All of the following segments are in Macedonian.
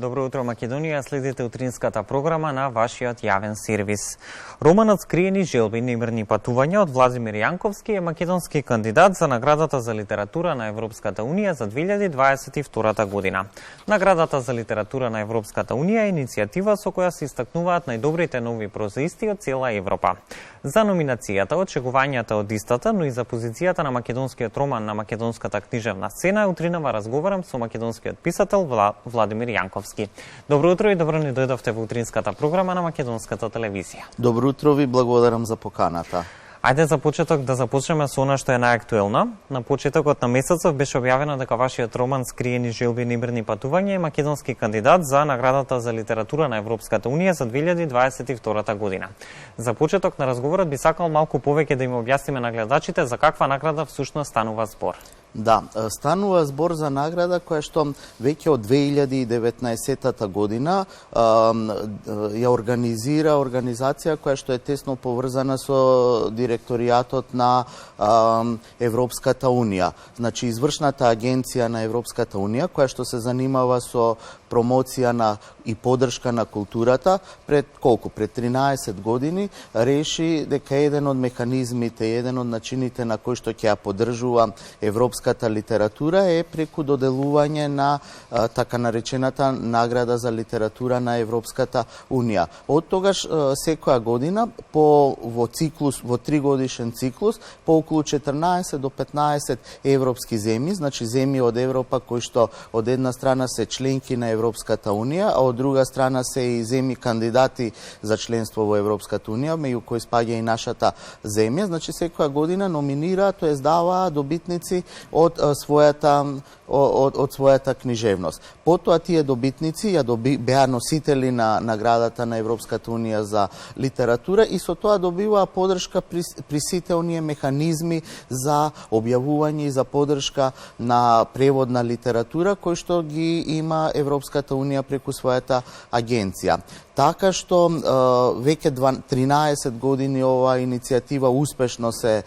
Добро утро, Македонија. Следите утринската програма на вашиот јавен сервис. Романот "Скриени желби, немирни патувања" од Владимир Јанковски е македонски кандидат за наградата за литература на Европската Унија за 2022 година. Наградата за литература на Европската Унија е иницијатива со која се истакнуваат најдобрите нови прозаисти од цела Европа. За номинацијата, очекувањата од истата, но и за позицијата на македонскиот роман на македонската книжевна сцена, утринава разговарам со македонскиот писател Владимир Јанковски. Добро утро и добро ни дојдовте во утринската програма на Македонската телевизија. Добро утро, ви благодарам за поканата. Ајде за почеток да започнеме со она што е најактуелно. На почетокот на месецот беше објавено дека вашиот роман "Скриени желби, немирни патувања" е македонски кандидат за наградата за литература на Европската Унија за 2022 година. За почеток на разговорот би сакал малку повеќе да им објасниме на гледачите за каква награда всушност станува збор. Да, станува збор за награда која што веќе од 2019 година ја организира организација која што е тесно поврзана со директоријатот на Европската Унија. Значи, извршната агенција на Европската Унија, која што се занимава со промоција на и поддршка на културата, пред 13 години, реши дека еден од механизмите, еден од начините на кој што ќе ја поддржува европската литература е преку доделување на така наречената награда за литература на Европската Унија. Од тогаш секоја година во 3-годишен циклус, по околу 14 до 15 европски земји, значи земји од Европа кои што од една страна се членки на Европската Унија, а од друга страна се и земји кандидати за членство во Европската Унија, меѓу кои спаѓа и нашата земја. Значи секоја година номинираат, тоест даваат добитници од својата книжевност. Потоа тие добитници беа носители на наградата на Европската Унија за литература и со тоа добиваа поддршка при сите оние механизми за објавување и за поддршка на превод на литература кој што ги има Европската Унија преку својата агенција. Така што веќе 13 години оваа иницијатива успешно се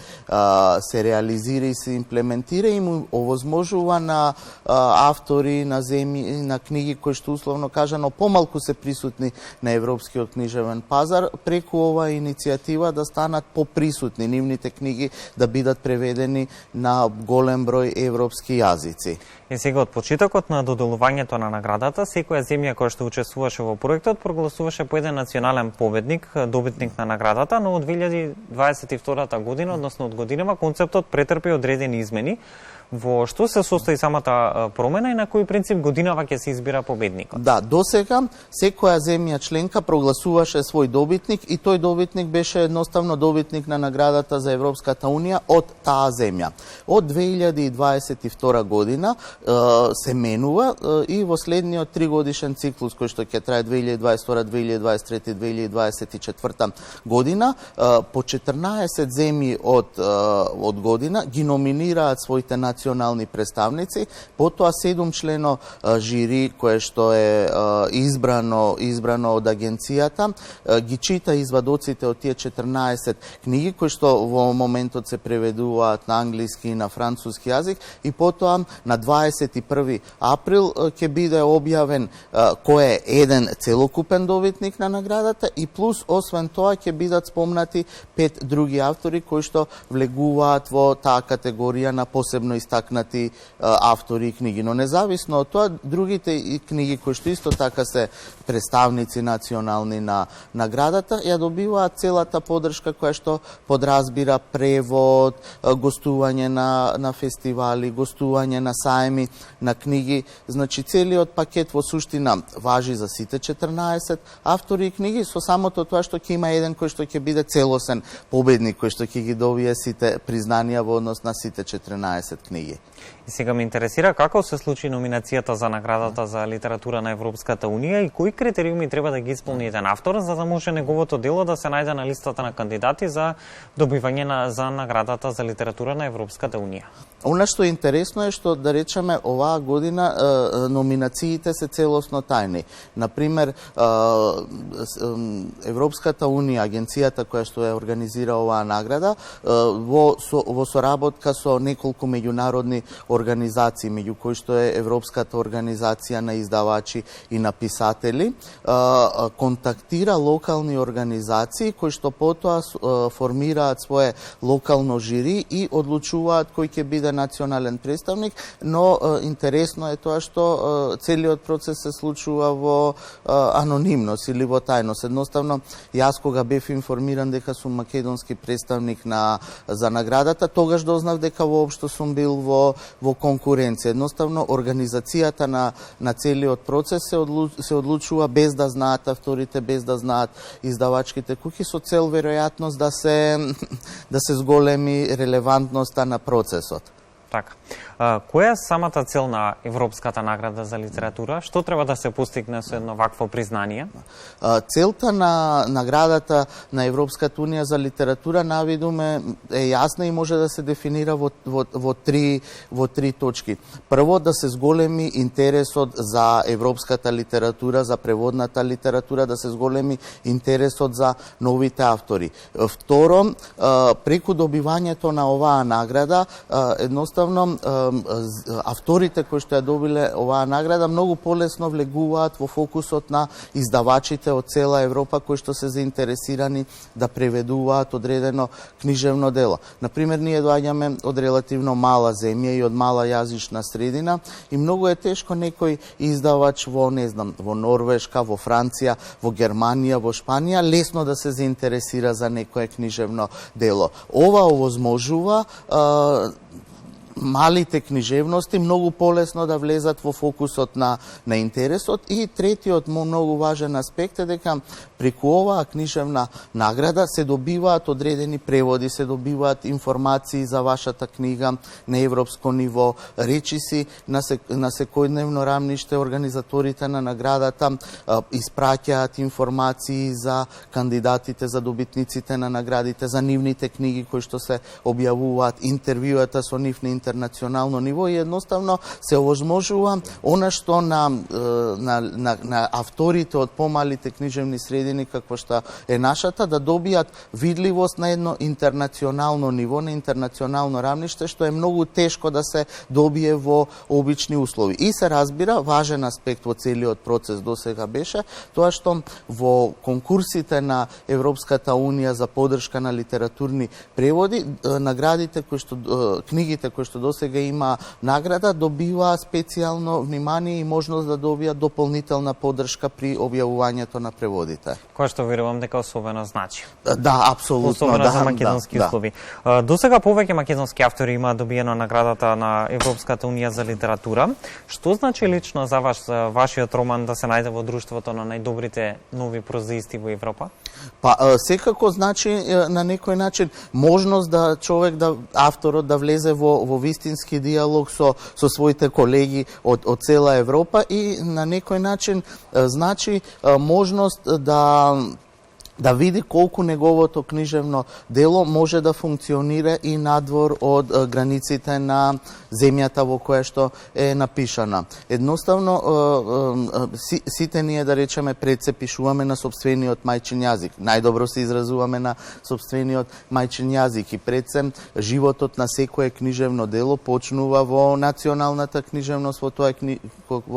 реализира и се имплементира и му овозможува на автори на земји, на книги кои што условно кажано помалку се присутни на европскиот книжевен пазар, преку оваа иницијатива да станат поприсутни, нивните книги да бидат преведени на голем број европски јазици. И сега од почетокот на доделувањето на наградата, секоја земја која што учествуваше во проектот прогласуваше по еден национален победник, добитник на наградата, но од 2022 година, односно од годинава, концептот претрпи одредени измени. Во што се состои самата промена и на кој принцип годинава ќе се избира победникот? Да, досега секоја земја членка прогласуваше свој добитник и тој добитник беше едноставно добитник на наградата за Европската Унија од таа земја. Од 2022 година се менува и во следниот 3-годишен циклус кој што ќе трае 2022, 2023, 2024 година, по 14 земји од година ги номинираат своите национални представници, потоа 7 члено жири кое што е избрано од агенцијата, ги чита извадоците од тие 14 книги кои што во моментот се преведуваат на англиски и на француски јазик и потоа на 21 април ќе биде објавен кој е еден целокупен добитник на наградата и плюс освен тоа ќе бидат спомнати 5 други автори кои што влегуваат во таа категорија на посебно истакнати автори и книги. Но независно од тоа, другите книги кои што исто така се представници национални на наградата, ја добиваат целата поддршка која што подразбира превод, гостување на фестивали, гостување на сајми на книги. Значи целиот пакет во суштина важи за сите 14 автори и книги, со самото тоа што ќе има еден кој што ќе биде целосен победник, кој што ќе ги добие сите признанија во однос на сите 14 книги. И сега ме интересира како се случи номинацијата за наградата за литература на Европската Унија и кои критериуми треба да ги исполни еден автор за да може неговото дело да се најде на листата на кандидати за добивање за наградата за литература на Европската Унија. Она што е интересно е што, да речеме, оваа година номинациите се целосно тајни. Например, Европската Унија, агенцијата која што ја организира оваа награда, во соработка со неколку меѓународни меѓународни организации, меѓу кои што е Европската организација на издавачи и на писатели, контактира локални организации кои што потоа формираат свое локално жири и одлучуваат кој ќе биде национален представник, но интересно е тоа што целиот процес се случува во анонимност или во тајност. Едноставно, јас кога бев информиран дека сум македонски представник за наградата, тогаш дознав дека воопшто сум бил во конкуренција. Едноставно, организацијата на целиот процес се одлучува без да знаат авторите, без да знаат издавачките куќи, со цел веројатност да се зголеми релевантноста на процесот. Така. Која е самата цел на Европската награда за литература? Што треба да се постигне со едно вакво признание? Целта на наградата на Европската унија за литература навидуме е јасна и може да се дефинира во три точки. Прво, да се зголеми интересот за европската литература, за преводната литература, да се зголеми интересот за новите автори. Второ, преку добивањето на оваа награда, едноставно авторите кои што ја добиле оваа награда многу полесно влегуваат во фокусот на издавачите од цела Европа кои што се заинтересирани да преведуваат одредено книжевно дело. Например, ние доаѓаме од релативно мала земја и од мала јазична средина и многу е тешко некој издавач во Норвешка, во Франција, во Германија, во Шпанија лесно да се заинтересира за некое книжевно дело. Ова овозможува малите книжевности многу полесно да влезат во фокусот на интересот. И третиот многу важен аспект е дека преку оваа книжевна награда се добиваат одредени преводи, се добиваат информации за вашата книга на европско ниво, речиси на секојдневно рамниште. Организаторите на наградата испраќаат информации за кандидатите, за добитниците на наградите, за нивните книги кои што се објавуваат, интервјуата со нив на интернационално ниво и едноставно се овозможува она што на авторите од помалите книжевни средини какво што е нашата да добијат видливост на едно интернационално ниво, на интернационално рамниште, што е многу тешко да се добие во обични услови. И се разбира, важен аспект во целиот процес досега беше тоа што во конкурсите на Европската унија за поддршка на литературни преводи, наградите книгите кои што досега има награда добива специјално внимание и можност да добијат дополнителна поддршка при објавувањето на преводите. Која што верувам дека особено значи. Да, апсолутно. Особено за македонски услови. Досега повеќе македонски автори има добиено наградата на Европската унија за литература. Што значи лично за вашиот роман да се најде во друштвото на најдобрите нови прозаисти во Европа? Секако значи на некој начин можност да човек, авторот да влезе во вистински диалог со своите колеги од цела Европа и на некој начин значи можност да види колку неговото книжевно дело може да функционира и надвор од границите на земјата во која што е напишана. Едноставно, сите ние, да речеме, пред се пишуваме на сопствениот мајчин јазик. Најдобро се изразуваме на сопствениот мајчин јазик и пред се животот на секое книжевно дело почнува во националната книжевност, во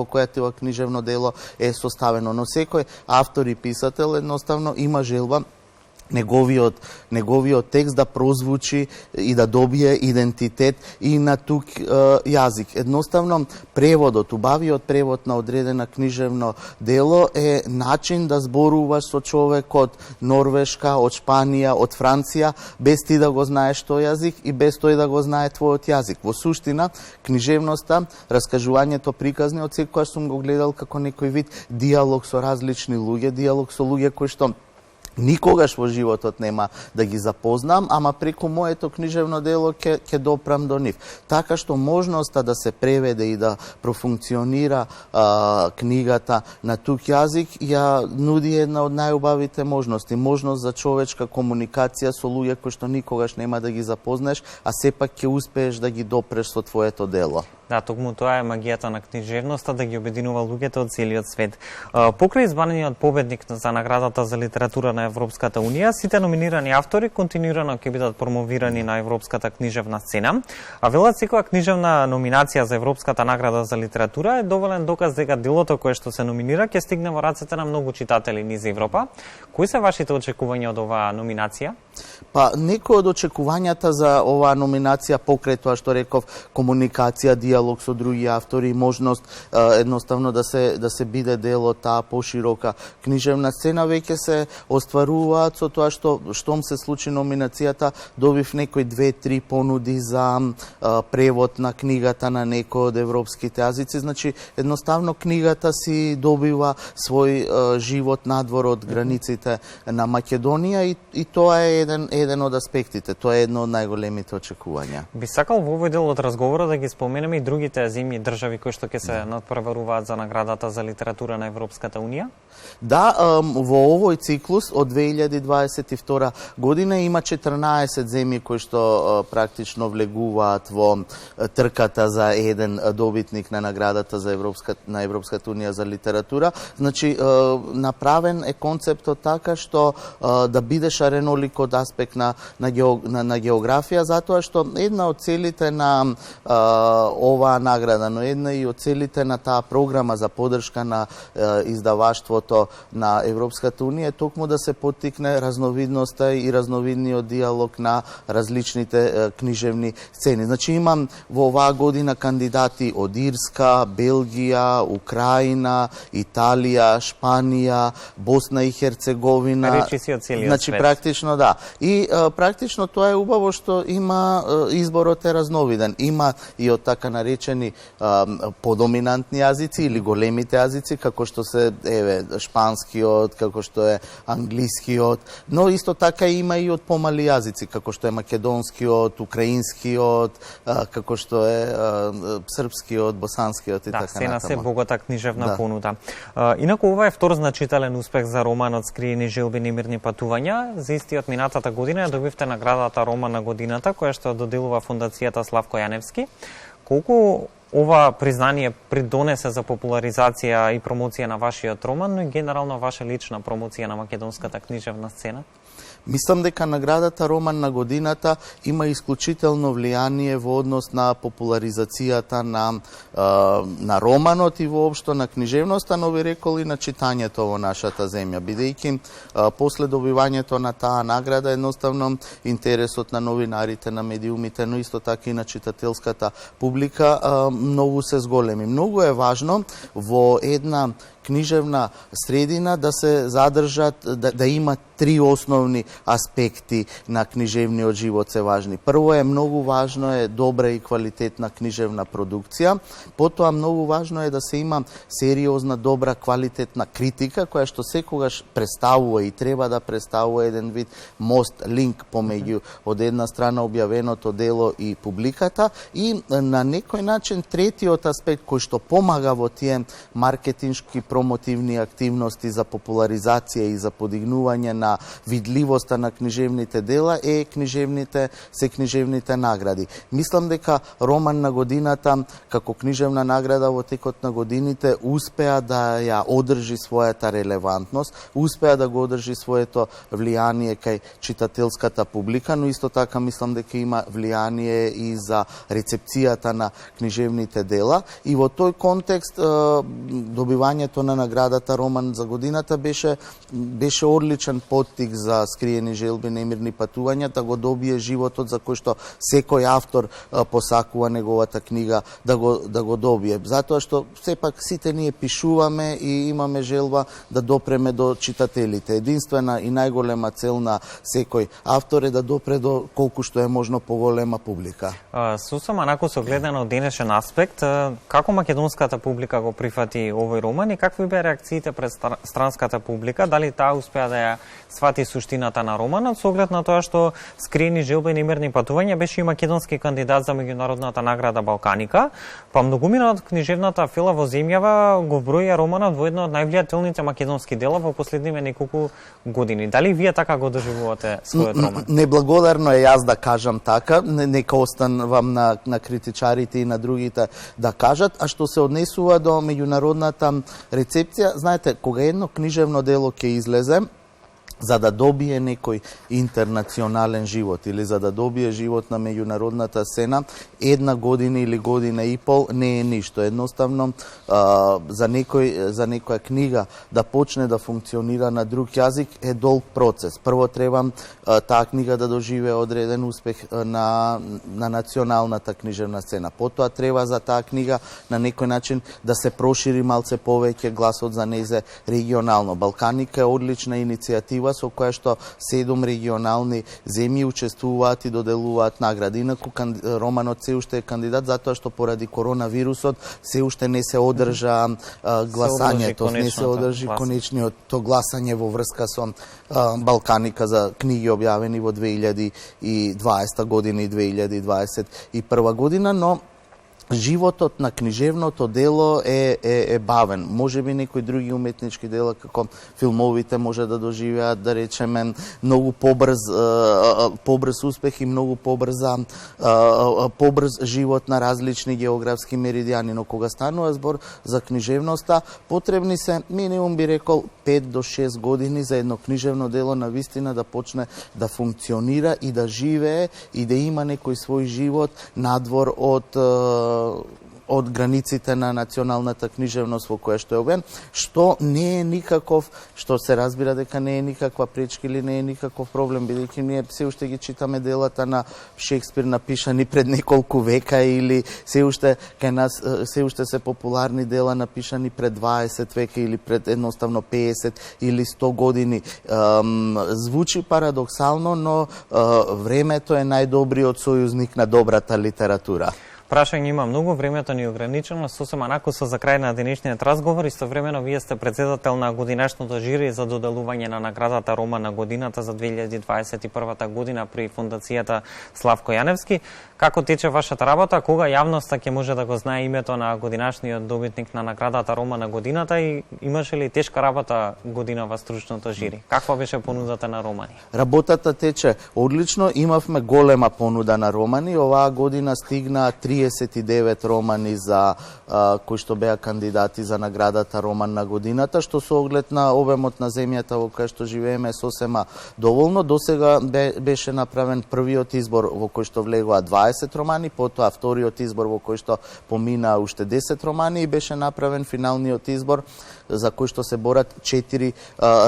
која тоа книжевно дело е составено. Но секој автор и писател едноставно има желба неговиот текст да прозвучи и да добие идентитет и на тук јазик. Едноставно, преводот, убавиот превод на одредена книжевно дело е начин да зборуваш со човек од Норвешка, од Шпанија, од Франција, без ти да го знаеш тој јазик и без тој да го знае твојот јазик. Во суштина, книжевноста, раскажувањето приказни, од секојаш сум го гледал како некој вид диалог со различни луѓе, диалог со луѓе кои што никогаш во животот нема да ги запознам, ама преку моето книжевно дело ќе допрам до нив. Така што можноста да се преведе и да профункционира книгата на тук јазик ја нуди една од најубавите можности. Можност за човечка комуникација со луѓе кои што никогаш нема да ги запознаеш, а сепак ќе успееш да ги допреш со твоето дело. Да, токму тоа е магијата на книжевноста, да ги обединува луѓето од целиот свет. Покрај избраниот победник за наградата за литература на Европската унија, сите номинирани автори континуирано ќе бидат промовирани на европската книжевна сцена, а велат секоја книжевна номинација за Европската награда за литература е доволен доказ дека делото кое што се номинира ќе стигне во рацете на многу читатели низ Европа. Кои се вашите очекувања од оваа номинација? Па, некои од очекувањата за оваа номинација покрај тоа што реков, комуникација, диалог со други автори, можност едноставно да се биде дел од таа поширока книжевна сцена, веќе се остваруваат со тоа што штом се случи номинацијата, добив некои 2-3 понуди за превод на книгата на некој од европските јазици. Значи, едноставно книгата си добива свој живот надвор од границите на Македонија и тоа е еден од аспектите, тоа е едно од најголемите очекувања. Би сакал во овој дел од разговора да ги споменеме и другите земји држави кои што ќе се надпреваруваат за наградата за литература на Европската унија? Да, во овој циклус од 2022 година има 14 земји кои што практично влегуваат во трката за еден добитник на наградата за Европската унија за литература. Значи, направен е концептот така што да биде шаренолик од аспект на географија, затоа што една од целите на оваа награда, но една и од целите на таа програма за поддршка на издаваштвото на Европската унија е токму да се поттикне разновидноста и разновидниот диалог на различните книжевни сцени. Значи, имам во оваа година кандидати од Ирска, Белгија, Украина, Италија, Шпанија, Босна и Херцеговина. Речи си од целиот Значи, свет. практично да. И практично тоа е убаво што има изборот е разновиден. Има и од така наречени подоминантни јазици или големите јазици, како што се шпанскиот, како што е англискиот, но исто така има и од помали јазици, како што е македонскиот, украинскиот, како што е српскиот, босанскиот и така натаму. Да, се богата книжевна понуда. Инаку ова е втор значителен успех за романот Скриени желби, немирни патувања. За истиот минатата година ја добивте наградата Роман на годината, која што доделува фондацијата Славко Јаневски. Колку ова признание придонесе за популаризација и промоција на вашиот роман, но и генерално ваша лична промоција на македонската книжевна сцена? Мислам дека наградата Роман на годината има исклучително влијание во однос на популаризацијата на романот и воопшто на книжевноста, но би рекол и на читањето во нашата земја, бидејќи после добивањето на таа награда едноставно интересот на новинарите, на медиумите, но исто така и на читателската публика многу се зголеми. Многу е важно во една книжевна средина да се задржат, да има три основни аспекти на книжевниот живот се важни. Прво е многу важно е добра и квалитетна книжевна продукција, потоа многу важно е да се има сериозна, добра, квалитетна критика која што секогаш представува и треба да представува еден вид мост, линк помеѓу од една страна објавеното дело и публиката и на некој начин третиот аспект кој што помага во тие маркетиншки промотивни активности за популаризација и за подигнување на видливоста на книжевните дела е книжевните награди. Мислам дека Роман на годината како книжевна награда во текот на годините успеа да ја одржи својата релевантност, успеа да го одржи своето влијание кај читателската публика, но исто така мислам дека има влијание и за рецепцијата на книжевните дела и во тој контекст добивањето на наградата Роман за годината беше одличен поттик за Скриени желби, немирни патувања, да го добие животот за кој што секој автор посакува неговата книга да го добие. Затоа што сепак сите ние пишуваме и имаме желба да допреме до читателите. Единствена и најголема цел на секој автор е да допре до колку што е можно поголема публика. Сосема онаку со гледано од денешен аспект, како македонската публика го прифати овој роман и какви беа реакциите пред странската публика? Дали таа успеа да ја свати суштината годината на романот, со оглед на тоа што Скриени желби и немирни патувања беше и македонски кандидат за меѓународната награда Балканика, па многумина од книжевната фила во земјава го вброја романот во едно од највлијателните македонски дела во последниве неколку години. Дали вие така го доживувате својот роман? Неблагодарно е јас да кажам така, нека останувам на критичарите и на другите да кажат, а што се однесува до меѓународната рецепција, знаете, кога едно книжевно дело ќе излезе, за да добие некој интернационален живот или за да добие живот на меѓународната сцена, една година или година и пол не е ништо. Едноставно, за некоја книга да почне да функционира на друг јазик е долг процес. Прво треба таа книга да доживее одреден успех на националната книжевна сцена. Потоа треба за таа книга на некој начин да се прошири малце повеќе гласот за незе регионално. Балканика е одлична иницијатива со која што 7 регионални земји учествуваат и доделуваат награди. Инаку романот се уште е кандидат затоа што поради коронавирусот се уште не се одржа гласањето, не се одржи конечниот гласање во врска со Балканика за книги објавени во 2020 година и 2021 година, но животот на книжевното дело е бавен. Може би некои други уметнички дела, како филмовите, може да доживеат, да речеме, многу побрз успех и многу побрз живот на различни географски меридијани. Но кога станува збор за книжевноста, потребни се, минимум би рекол, 5 до 6 години за едно книжевно дело на вистина да почне да функционира и да живее и да има некој свој живот надвор од границите на националната книжевност во која што е обен, што не е никаков, што се разбира дека не е никаква пречка или не е никаков проблем, бидејќи ние се уште ги читаме делата на Шекспир напишани пред неколку века или се уште кај нас се уште се популарни дела напишани пред 20 века или пред едноставно 50 или 100 години. Звучи парадоксално, но времето е најдобриот сојузник на добрата литература. Прашање има многу, времето ни е ограничено, сосема накуса за крај на денешниот разговор. Истовремено вие сте председател на годинашното жири за доделување на наградата Роман на годината за 2021 година при фондацијата Славко Јаневски. Како тече вашата работа? Кога јавноста ќе може да го знае името на годинашниот добитник на наградата Роман на годината и имаше ли тешка работа година во стручното жири? Каква беше понудата на романи? Работата тече одлично, имавме голема понуда на романи. Оваа година стигна 39 романи за кои што беа кандидати за наградата Роман на годината, што со оглед на обемот на земјата во која што живееме сосема доволно. Досега беше направен првиот избор во кој што влегоа 20 романи, потоа вториот избор во кој што помина уште 10 романи и беше направен финалниот избор за кој што се борат 4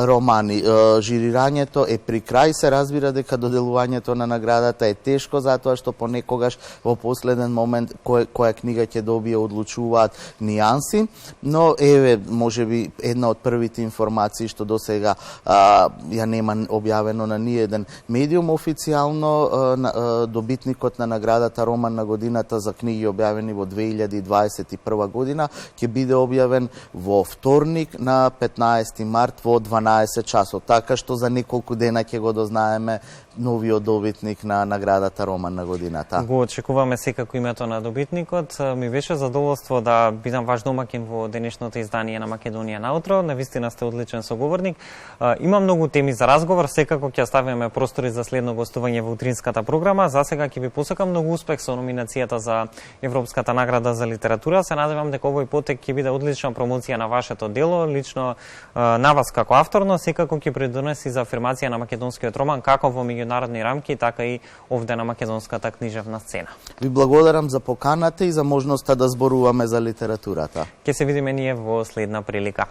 романи. Жирирањето е при крај, се разбира дека доделувањето на наградата е тешко затоа што понекогаш во последен момент која книга ќе добие одлучуваат нијанси, но еве можеби една од првите информации што досега ја нема објавено на ниеден медиум официјално, добитникот на наградата Роман на годината за книги објавени во 2021 година ќе биде објавен во вторник на 15 март во 12 часот. Така што за неколку дена ќе го дознаеме новиот добитник на наградата Роман на годината. Го очекуваме секако името на добитникот. Ми беше задоволство да бидам ваш домакин во денешното издание на Македонија наутро. Навистина сте одличен соговорник. Има многу теми за разговор, секако ќе оставиме простори за следно гостување во утринската програма. За сега ќе ви посакам многу успех со номинацијата за Европската награда за литература. Се надевам дека овој потек ќе биде одлична промоција на вашето дело, лично на вас како автор, но секако ќе придонеси за афирмација на македонскиот роман како во меѓународни рамки, така и овде на македонската книжевна сцена. Ви благодарам за поканата и за можноста да зборуваме за литературата. Ќе се видиме ние во следна прилика.